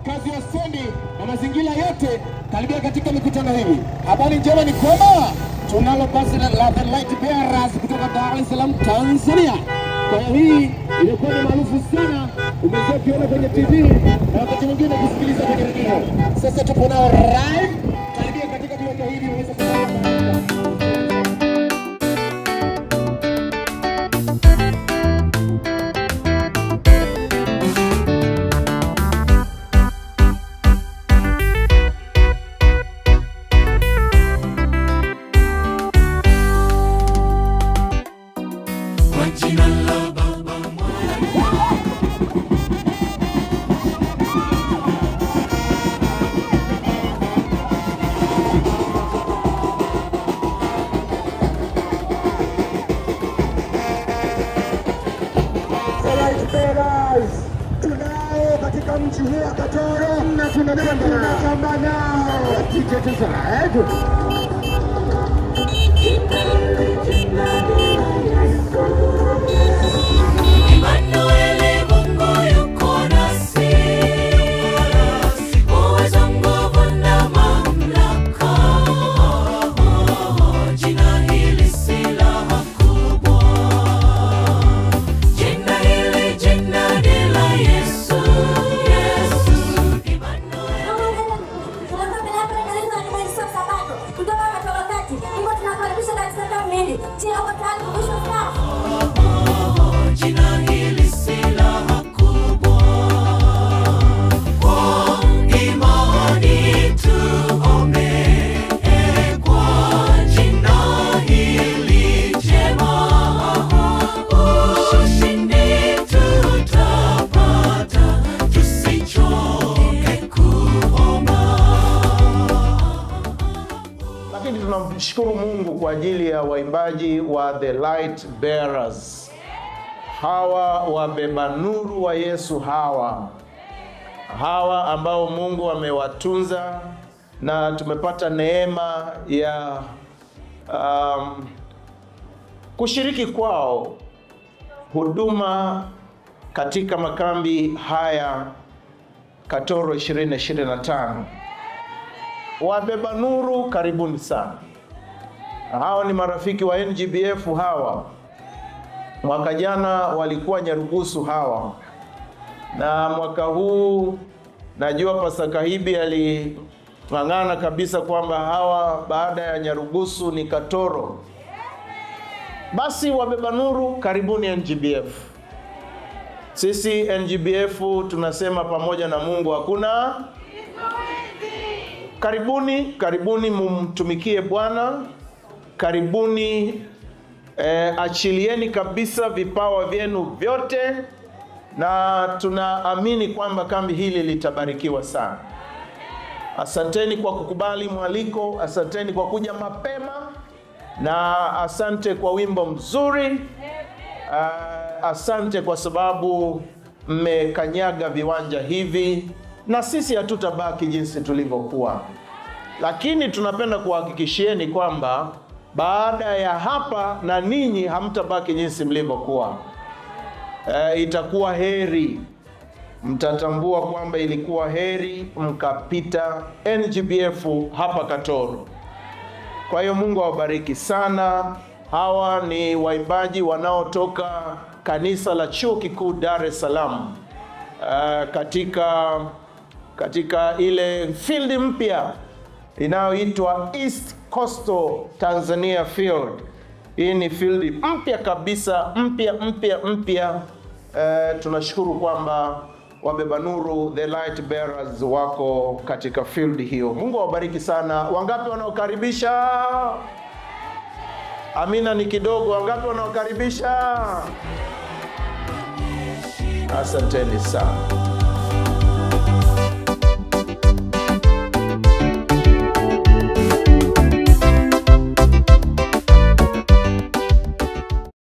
wakazi wa Stendi na mazingira yote karibia katika mikutano hii. Habari njema ni kwamba tunalo basi la The Light Bearers kutoka Dar es Salaam, Tanzania. Kwa hiyo hii ilikuwa ni maarufu sana, umeweza kuona kwenye TV na wakati mwingine kusikiliza kwenye radio. Sasa tupo nao live karibia katika kiwanja hili uweze kuona. Tunao katika mji huu wa Katoro na tunatamba nao tiketi zetu. Tunamshukuru Mungu kwa ajili ya waimbaji wa The Light Bearers. Hawa wabeba nuru wa Yesu, hawa ambao Mungu amewatunza na tumepata neema ya kushiriki kwao huduma katika makambi haya Katoro 2025. Wabeba nuru, karibuni sana. Hawa ni marafiki wa NGBF hawa. Mwaka jana walikuwa Nyarugusu hawa. Na mwaka huu najua Pasaka Hibi aling'ang'ana kabisa kwamba hawa baada ya Nyarugusu ni Katoro. Basi wabeba nuru, karibuni NGBF. Sisi NGBF tunasema pamoja na Mungu hakuna. Karibuni mumtumikie Bwana. Karibuni achilieni kabisa vipawa vyenu vyote, na tunaamini kwamba kambi hili litabarikiwa sana. Asanteni kwa kukubali mwaliko, asanteni kwa kuja mapema, na asante kwa wimbo mzuri. Asante kwa sababu mmekanyaga viwanja hivi, na sisi hatutabaki jinsi tulivyokuwa. Lakini tunapenda kuhakikishieni kwamba baada ya hapa na ninyi hamtabaki jinsi mlivyokuwa. Itakuwa heri, mtatambua kwamba ilikuwa heri mkapita NGBF hapa Katoro. Kwa hiyo Mungu awabariki sana. Hawa ni waimbaji wanaotoka kanisa la Chuo Kikuu Dar es Salaam, katika ile field mpya inayoitwa East Coastal Tanzania Field. Hii ni field mpya kabisa, mpya. Tunashukuru kwamba wabeba nuru The Light Bearers wako katika field hiyo. Mungu awabariki sana. Wangapi wanaokaribisha? Amina ni kidogo. Wangapi wanaokaribisha? Asanteni sana.